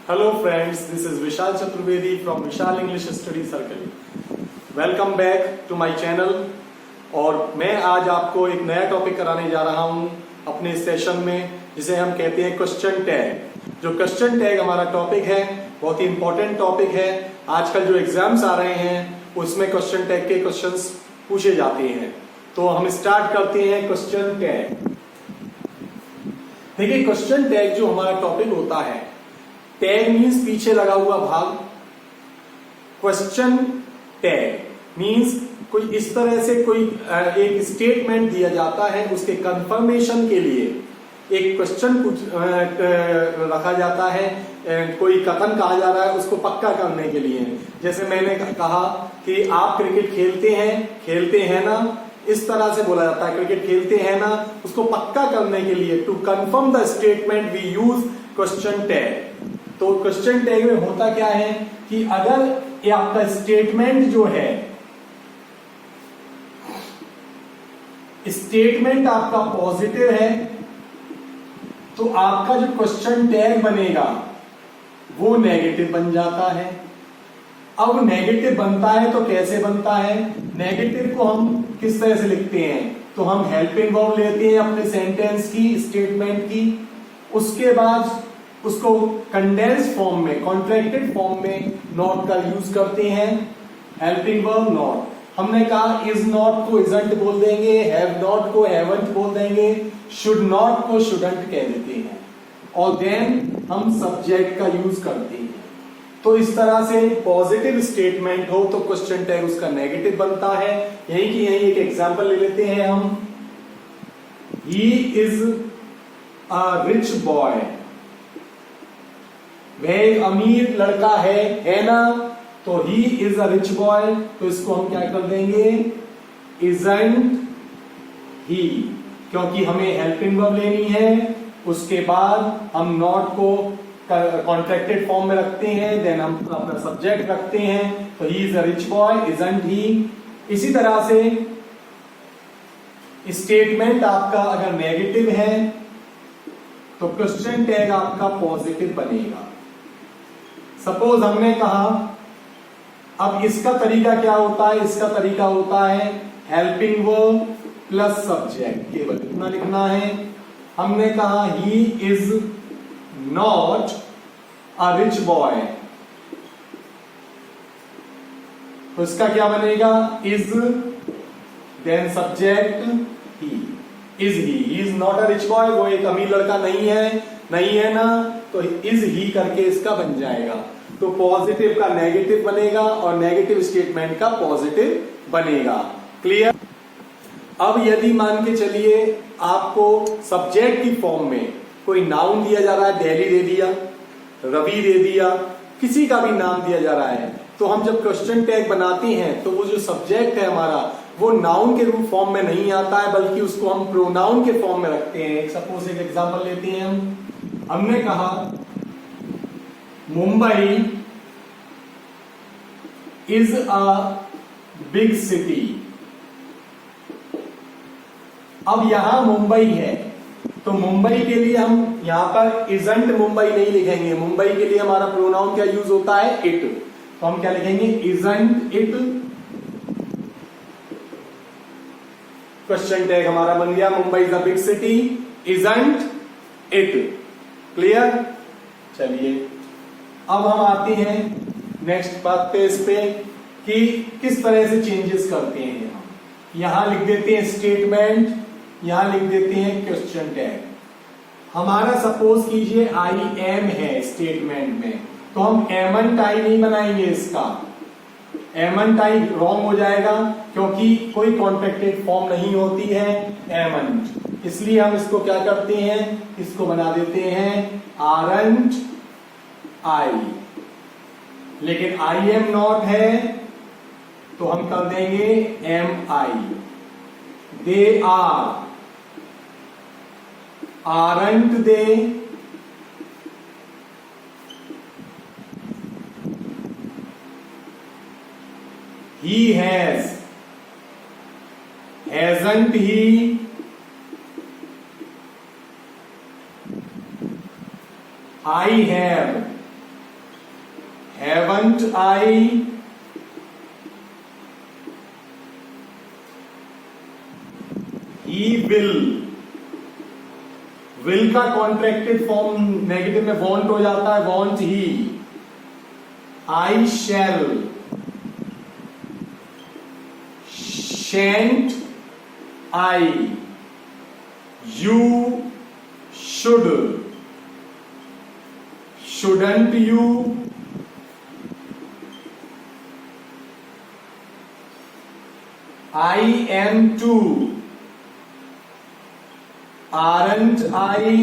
Hello friends, this is Vishal Chaturvedi from Vishal English Study Circle. Welcome back to my channel. और मैं आज आपको एक नया टॉपिक कराने जा रहा हूं अपने सेशन में, जिसे हम कहते हैं क्वेश्चन टैग। जो क्वेश्चन टैग हमारा टॉपिक है बहुत ही इंपॉर्टेंट टॉपिक है। आजकल जो एग्जाम्स आ रहे हैं उसमें क्वेश्चन टैग के क्वेश्चंस पूछे जाते हैं। तो हम स्टार्ट करते हैं क्वेश्चन टैग। देखिए, क्वेश्चन टैग जो हमारा टॉपिक होता है, टैग मीन्स पीछे लगा हुआ भाग। क्वेश्चन टैग मीन्स कोई इस तरह से कोई एक स्टेटमेंट दिया जाता है, उसके कंफर्मेशन के लिए एक क्वेश्चन रखा जाता है, कोई कथन कहा जा रहा है उसको पक्का करने के लिए। जैसे मैंने कहा कि आप क्रिकेट खेलते हैं ना, इस तरह से बोला जाता है क्रिकेट खेलते हैं ना, उसको पक्का करने के लिए to confirm the statement we use question tag. तो क्वेश्चन टैग में होता क्या है कि अगर ये आपका स्टेटमेंट जो है, स्टेटमेंट आपका पॉजिटिव है, तो आपका जो क्वेश्चन टैग बनेगा वो नेगेटिव बन जाता है। अब नेगेटिव बनता है तो कैसे बनता है? नेगेटिव को हम किस तरह से लिखते हैं? तो हम हेल्पिंग वर्ब लेते हैं अपने सेंटेंस की, स्टेटमेंट की, उसके बाद उसको कंडेंस फॉर्म में, कॉन्ट्रैक्टेड फॉर्म में नॉट का यूज करते हैं। Helping verb not. हमने कहा इज नॉट को इजंट बोल देंगे, हैव नॉट को हैवंट बोल देंगे, शुड नॉट को शुडंट कह देते हैं, और देन हम सब्जेक्ट का यूज करते हैं। तो इस तरह से पॉजिटिव स्टेटमेंट हो तो क्वेश्चन टैग उसका नेगेटिव बनता है। यही की यही एक एग्जांपल ले लेते हैं हम। He is a rich boy. वह एक अमीर लड़का है ना, तो he is a rich boy, तो इसको हम क्या कर देंगे? इजंट ही, क्योंकि हमें हेल्पिंग वर्ब लेनी है। उसके बाद हम नॉट को कॉन्ट्रैक्टेड फॉर्म में रखते हैं, देन हम अपना सब्जेक्ट रखते हैं, तो he is a rich boy, isn't he. इसी तरह से स्टेटमेंट आपका अगर नेगेटिव है तो क्वेश्चन टैग आपका पॉजिटिव बनेगा। सपोज हमने कहा, अब इसका तरीका क्या होता है? इसका तरीका होता है हेल्पिंग वर्ब प्लस सब्जेक्ट, केवल इतना लिखना है। हमने कहा he is not a rich boy, तो इसका क्या बनेगा? Is, then subject he, is he is not a rich boy, वो एक अमीर लड़का नहीं है ना, तो इज ही करके इसका बन जाएगा। तो पॉजिटिव का नेगेटिव बनेगा और नेगेटिव स्टेटमेंट का पॉजिटिव बनेगा। क्लियर? अब यदि मान के चलिए आपको सब्जेक्ट की फॉर्म में कोई नाउन दिया जा रहा है, दिल्ली दे दिया, रवि दे दिया, किसी का भी नाम दिया जा रहा है, तो हम जब क्वेश्चन टैग बनाते हैं तो वो जो सब्जेक्ट है हमारा, वो नाउन के रूप फॉर्म में नहीं आता है, बल्कि उसको हम प्रोनाउन के फॉर्म में रखते हैं। सपोज एक एग्जांपल लेते हैं हमने कहा Mumbai is a big city. अब यहां मुंबई है, तो मुंबई के लिए हम यहां पर इजंट मुंबई नहीं लिखेंगे। मुंबई के लिए हमारा प्रोनाउन क्या यूज होता है? इट। तो हम क्या लिखेंगे? Isn't it. क्वेश्चन टैग हमारा बन गया Mumbai is a big city, isn't it. Clear? चलिए अब हम आते हैं नेक्स्ट बात पे, इस पे कि किस तरह से चेंजेस करते हैं हम। यहां लिख देते हैं स्टेटमेंट, यहां लिख देते हैं क्वेश्चन टैग। हमारा सपोज कीजिए आई एम है स्टेटमेंट में, तो हम एमन टाई नहीं बनाएंगे। इसका एमन टाई रॉन्ग हो जाएगा, क्योंकि कोई कॉन्ट्रैक्टेड फॉर्म नहीं होती है एमन, इसलिए हम इसको क्या करते हैं? इसको बना देते हैं आरंट आई। लेकिन आई एम नॉट है तो हम कर देंगे am I. They aren't they, he hasn't he, I have Aren't I? He will. Will का कॉन्ट्रैक्टेड फॉर्म नेगेटिव में वॉन्ट हो जाता है, want he. I shall. Shan't I? You should. Shouldn't you? I am to. Aren't I?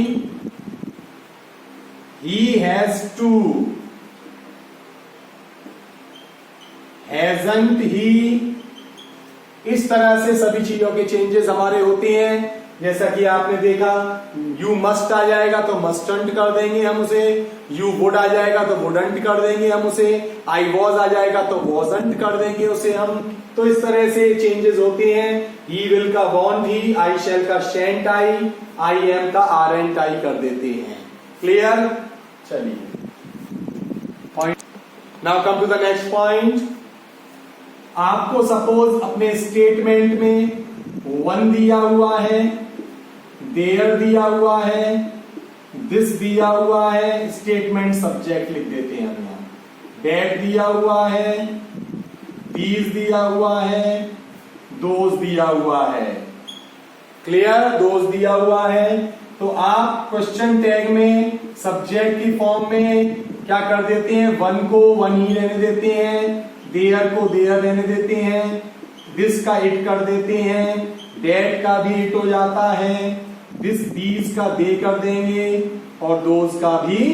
He has to. Hasn't he? इस तरह से सभी चीजों के चेंजेस हमारे होते हैं. जैसा कि आपने देखा, यू मस्ट आ जाएगा तो मस्टंट कर देंगे हम उसे, यू वुड आ जाएगा तो वुडंट कर देंगे हम उसे, आई वॉज आ जाएगा तो वॉजंट कर देंगे उसे हम. तो इस तरह से चेंजेस होते हैं. ही विल का वॉन्ट ही, आई शैल का शैंट आई एम का आरएंट आई कर देते हैं. क्लियर? चलिए, point. Now come to the next point. आपको सपोज अपने स्टेटमेंट में वन दिया हुआ है, देयर दिया हुआ है, दिस दिया हुआ है. स्टेटमेंट सब्जेक्ट लिख देते हैं हम यहां. दैट दिया हुआ है, दीज दिया हुआ है, दोज दिया हुआ है. क्लियर? दोज दिया हुआ है. तो आप क्वेश्चन टैग में सब्जेक्ट की फॉर्म में क्या कर देते हैं? वन को वन ही रहने देते हैं, देयर को देयर रहने देते हैं, दिस का इट कर देते हैं, डेट का भी इट हो जाता है, दिस दीज का दे कर देंगे और दोज का भी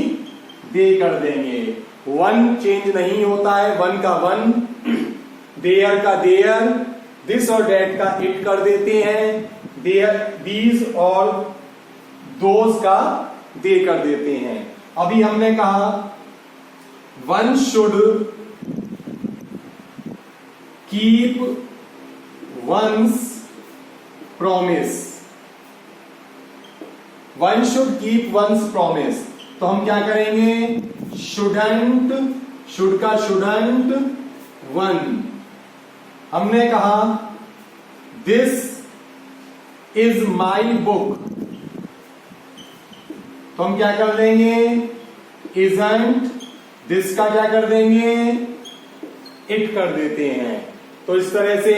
दे कर देंगे. वन चेंज नहीं होता है, वन का वन, देयर का देयर, दिस और डेट का इट कर देते हैं, देयर दीज और दोज का दे कर देते हैं. अभी हमने कहा one should keep once promise. One should keep once promise. तो हम क्या करेंगे? शुडंट, शुड का शुडंट, वन. हमने कहा दिस इज माई बुक. तो हम क्या कर देंगे? इजंट. दिस का क्या कर देंगे? इट कर देते हैं. तो इस तरह से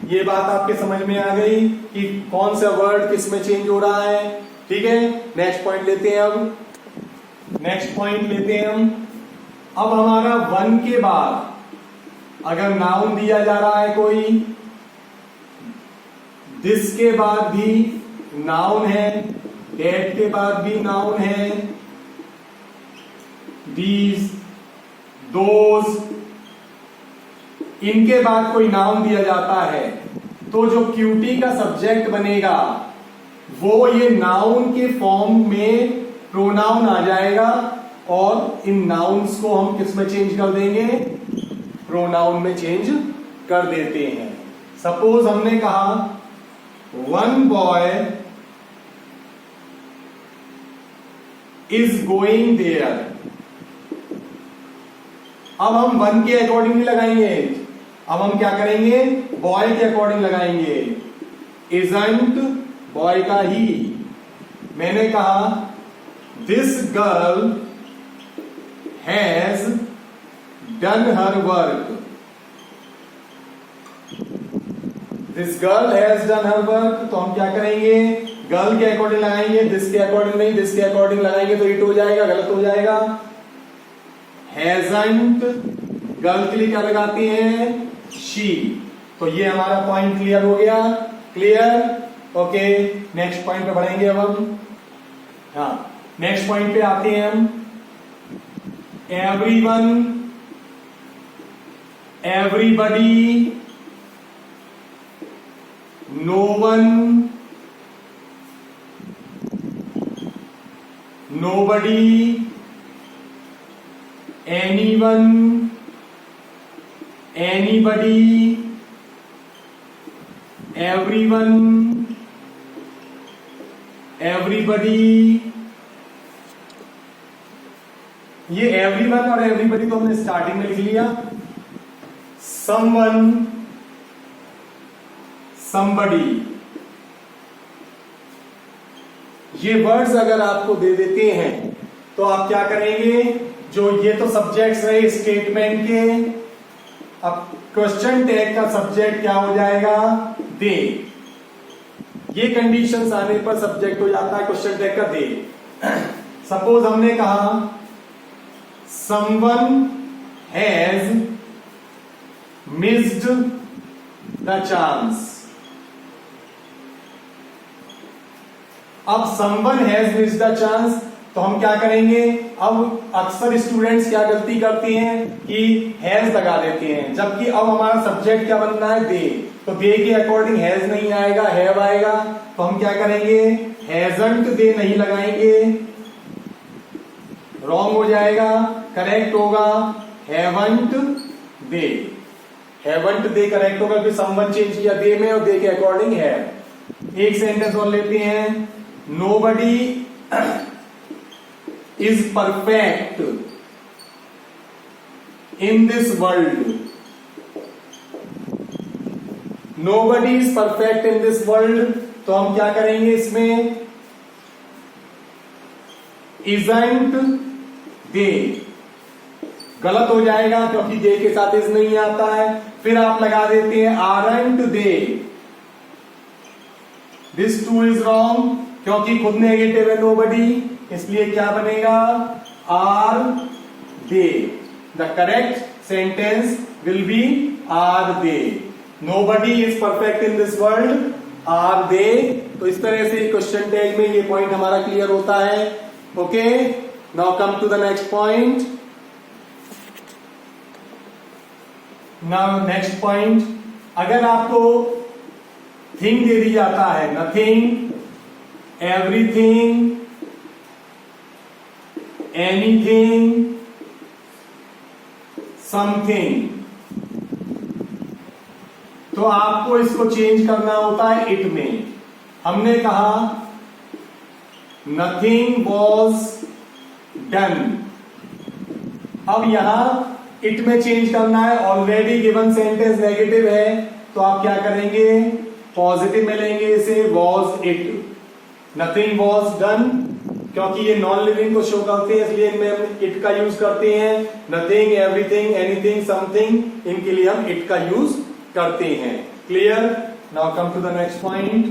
ये बात आपके समझ में आ गई कि कौन सा वर्ड किस में चेंज हो रहा है. ठीक है, नेक्स्ट पॉइंट लेते हैं. अब नेक्स्ट पॉइंट लेते हैं हम. अब हमारा वन के बाद अगर नाउन दिया जा रहा है कोई, दिस के बाद भी नाउन है, डेट के बाद भी नाउन है, दीज, दोज, इनके बाद कोई नाउन दिया जाता है, तो जो क्यूटी का सब्जेक्ट बनेगा वो ये नाउन के फॉर्म में प्रोनाउन आ जाएगा और इन नाउन्स को हम किस में चेंज कर देंगे? प्रोनाउन में चेंज कर देते हैं. सपोज हमने कहा one boy is going there. अब हम वन के अकॉर्डिंग नहीं लगाएंगे, अब हम क्या करेंगे? बॉय के अकॉर्डिंग लगाएंगे. इजंट बॉय का ही. मैंने कहा this girl has done her work. This girl has done her work. तो हम क्या करेंगे? गर्ल के अकॉर्डिंग लगाएंगे, दिस के अकॉर्डिंग नहीं, दिस के अकॉर्डिंग लगाएंगे तो इट हो जाएगा, गलत हो जाएगा. हैजंट गर्ल के लिए क्या लगाते हैं? शी. तो ये हमारा पॉइंट क्लियर हो गया. क्लियर? ओके, नेक्स्ट पॉइंट पे बढ़ेंगे अब हम. हाँ, नेक्स्ट पॉइंट पे आते हैं हम. Everyone, everybody, no one, nobody, anyone, anybody, everyone, everybody, ये एवरीवन और एवरीबडी तो हमने स्टार्टिंग में लिख लिया। समवन, समबडी, ये वर्ड्स अगर आपको दे देते हैं तो आप क्या करेंगे, जो ये तो सब्जेक्ट्स रहे स्टेटमेंट के, अब क्वेश्चन टैग का सब्जेक्ट क्या हो जाएगा, दे। ये कंडीशंस आने पर सब्जेक्ट हो जाता है क्वेश्चन टैग का दे। सपोज हमने कहा someone has missed the chance. अब someone has missed the chance, तो हम क्या करेंगे, अब अक्सर स्टूडेंट्स क्या गलती करते हैं कि हैज लगा देते हैं, जबकि अब हमारा सब्जेक्ट क्या बनना है, दे। तो दे के अकॉर्डिंग हैज नहीं आएगा, हैव आएगा। तो हम क्या करेंगे, हैजंट दे नहीं लगाएंगे, रॉन्ग हो जाएगा। करेक्ट होगा हैवंट दे, हैवंट दे करेक्ट होगा, फिर समवन चेंज किया दे में और दे के अकॉर्डिंग है। एक सेंटेंस और लेते हैं, nobody is perfect in this world. Nobody is perfect in this world. तो हम क्या करेंगे इसमें, isn't they, गलत हो जाएगा क्योंकि they के साथ is नहीं आता है। फिर आप लगा देते हैं aren't they, this too is wrong क्योंकि खुद नेगेटिव है nobody, इसलिए क्या बनेगा, are they. The correct sentence will be are they. Nobody is perfect in this world, are they. तो इस तरह से क्वेश्चन टैग में ये पॉइंट हमारा क्लियर होता है। Okay, now come to the next point. Now next point, अगर आपको थिंग दे दी जाता है, नथिंग, एवरीथिंग, एनीथिंग, समथिंग, तो आपको इसको चेंज करना होता है इट में। हमने कहा नथिंग वॉज डन, अब यहां इट में चेंज करना है। ऑलरेडी गिवन सेंटेंस नेगेटिव है तो आप क्या करेंगे, पॉजिटिव में लेंगे इसे, was it. Nothing was done, क्योंकि ये नॉन लिविंग को शो करते हैं इसलिए इनमें हम इट का यूज करते हैं। नथिंग, एवरीथिंग, एनीथिंग, समथिंग, इनके लिए हम इट का यूज करते हैं। Clear? Now come to the next point.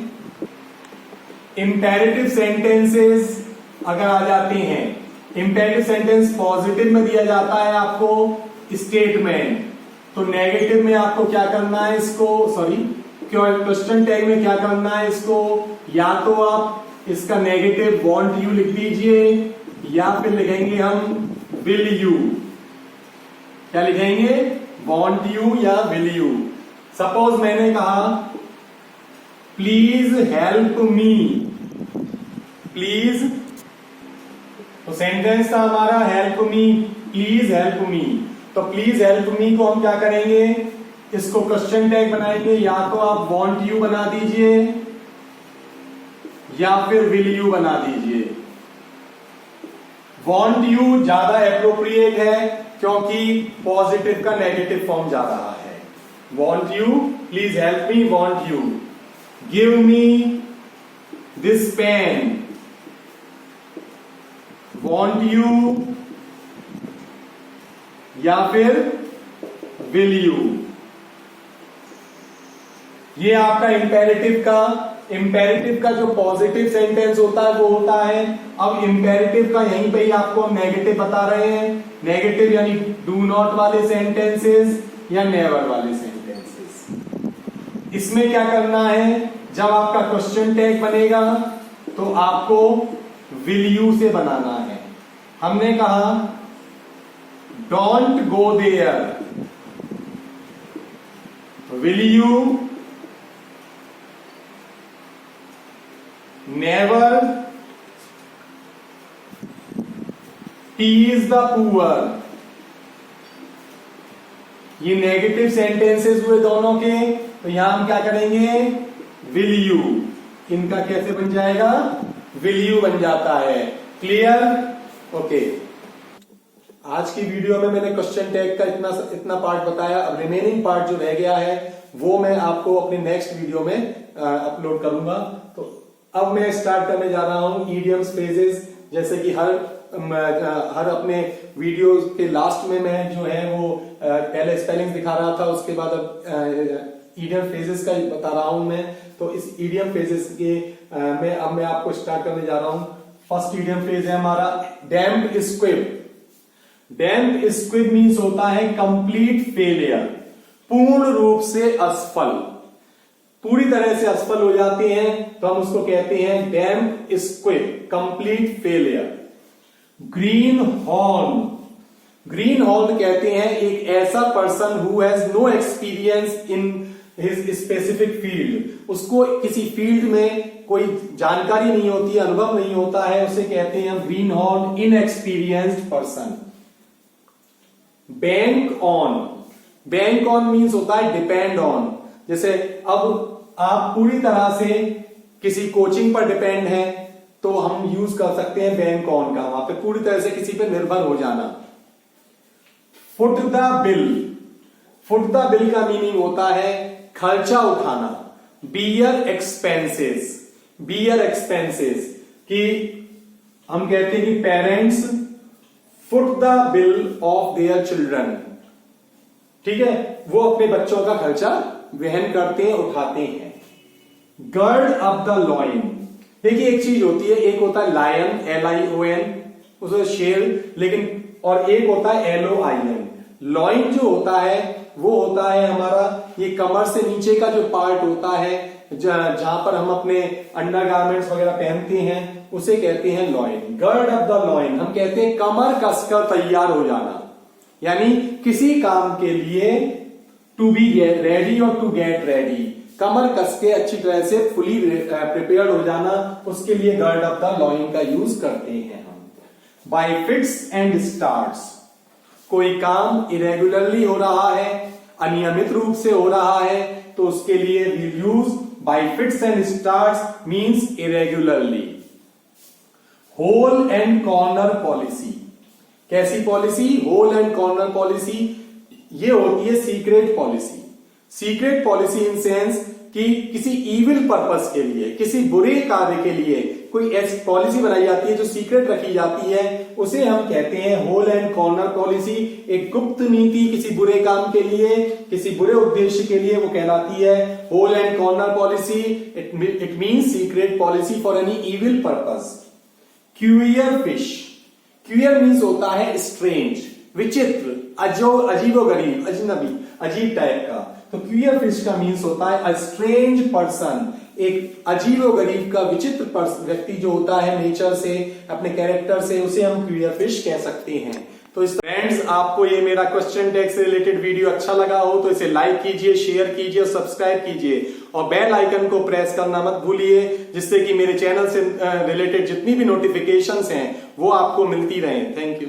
Imperative sentences अगर आ जाते हैं, इंपेरेटिव सेंटेंस पॉजिटिव में दिया जाता है आपको स्टेटमेंट, तो नेगेटिव में आपको क्या करना है इसको, सॉरी क्वेश्चन टैग में क्या करना है इसको, या तो आप इसका नेगेटिव वॉन्ट यू लिख दीजिए या फिर लिखेंगे हम विल यू। क्या लिखेंगे, वॉन्ट यू या विल यू। सपोज मैंने कहा प्लीज हेल्प मी, प्लीज, तो सेंटेंस था हमारा हेल्प मी, प्लीज हेल्प मी। तो प्लीज हेल्प मी को हम क्या करेंगे, इसको क्वेश्चन टैग बनाएंगे, या तो आप वॉन्ट यू बना दीजिए या फिर विल यू बना दीजिए। वॉन्ट यू ज्यादा एप्रोप्रिएट है क्योंकि पॉजिटिव का नेगेटिव फॉर्म जा रहा है। Won't you, please help me, won't you. Give me this pen, won't you या फिर विल यू। ये आपका इंपेरेटिव का जो पॉजिटिव सेंटेंस होता है वो होता है। अब इंपेरेटिव का यहीं पे ही आपको हम नेगेटिव बता रहे हैं। नेगेटिव यानी डू नॉट वाले सेंटेंसेस या नेवर वाले सेंटेंसेस। इसमें क्या करना है, जब आपका क्वेश्चन टैग बनेगा तो आपको विल यू से बनाना है। हमने कहा don't go there, will you never tease the poor. ये नेगेटिव सेंटेंसेस हुए दोनों के, तो यहां हम क्या करेंगे, विल यू। इनका कैसे बन जाएगा, विल यू बन जाता है। क्लियर? ओके। आज की वीडियो में मैंने क्वेश्चन टैग का इतना पार्ट बताया। अब रिमेनिंग पार्ट जो रह गया है वो मैं आपको अपने नेक्स्ट वीडियो में अपलोड करूंगा। तो अब मैं स्टार्ट करने जा रहा हूं ईडियम्स, फ्रेजेस। जैसे कि हर अपने वीडियो के लास्ट में मैं जो है वो पहले स्पेलिंग दिखा रहा था, उसके बाद अब ईडियम फ्रेजेस का बता रहा हूं मैं। तो इस ईडियम फ्रेजेस के मैं आपको स्टार्ट करने जा रहा हूं। फर्स्ट ईडियम फ्रेज है हमारा damp squib. Damp squib means होता है कंप्लीट फेलियर, पूर्ण रूप से असफल, पूरी तरह से असफल हो जाते हैं तो हम उसको कहते हैं damp squib, complete failure. Green horn, green horn कहते हैं एक ऐसा person who has no experience in his specific field. उसको किसी फील्ड में कोई जानकारी नहीं होती, अनुभव नहीं होता है, उसे कहते हैं green horn, inexperienced person. Bank on, bank on means होता है डिपेंड ऑन। जैसे अब आप पूरी तरह से किसी कोचिंग पर डिपेंड हैं तो हम यूज कर सकते हैं बैंक ऑन का, वहां पे पूरी तरह से किसी पे निर्भर हो जाना। Foot the bill, foot the bill का मीनिंग होता है खर्चा उठाना। बियर एक्सपेंसेस, बियर एक्सपेंसेस कि हम कहते हैं कि parents foot the bill of their children, ठीक है, वो अपने बच्चों का खर्चा वहन करते हैं, उठाते हैं। गर्ड अप द लॉइन, देखिए एक चीज होती है, एक होता है लायन, LION, उसे शेर, लेकिन और एक होता है LOIN। लॉइन जो होता है वो होता है हमारा ये कमर से नीचे का जो पार्ट होता है जहां पर हम अपने अंडर गारमेंट्स वगैरह पहनते हैं, उसे कहते हैं लॉइन। गर्ड अप द लॉइन, हम कहते हैं कमर कसकर तैयार हो जाना, यानी किसी काम के लिए टू बी रेडी और टू गेट रेडी, कमर कस के अच्छी तरह से फुली प्रिपेयर्ड हो जाना, उसके लिए गर्ड अप द लॉइन का यूज करते हैं हम। बाय फिट्स एंड स्टार्ट्स, कोई काम इरेगुलरली हो रहा है, अनियमित रूप से हो रहा है, तो उसके लिए we use by fits and starts means irregularly. Hole and corner policy, कैसी policy? Hole and corner policy, ये होती है secret policy. Secret policy in sense कि किसी इविल पर्पस के लिए, किसी बुरे कार्य के लिए कोई ऐसी पॉलिसी बनाई जाती है जो सीक्रेट रखी जाती है, उसे हम कहते हैं होल एंड कॉर्नर पॉलिसी। एक गुप्त नीति किसी बुरे काम के लिए, किसी बुरे उद्देश्य के लिए, वो कहलाती है hole and corner policy. It means secret policy for any evil purpose. Queer fish, queer means होता है स्ट्रेंज, विचित्र, अजीबोगरीब, अजनबी, अजीब टाइप का। तो क्यूरियर फिश का मीन्स होता है अ स्ट्रेंज पर्सन, एक अजीबोगरीब का विचित्र व्यक्ति जो होता है नेचर से, अपने कैरेक्टर से, उसे हम क्यूरियर फिश कह सकते हैं। तो इस फ्रेंड्स, आपको ये मेरा क्वेश्चन टैग से रिलेटेड वीडियो अच्छा लगा हो तो इसे लाइक कीजिए, शेयर कीजिए और सब्सक्राइब कीजिए, और बेल आइकन को प्रेस करना मत भूलिए, जिससे कि मेरे चैनल से रिलेटेड जितनी भी नोटिफिकेशंस हैं वो आपको मिलती रहें। Thank you.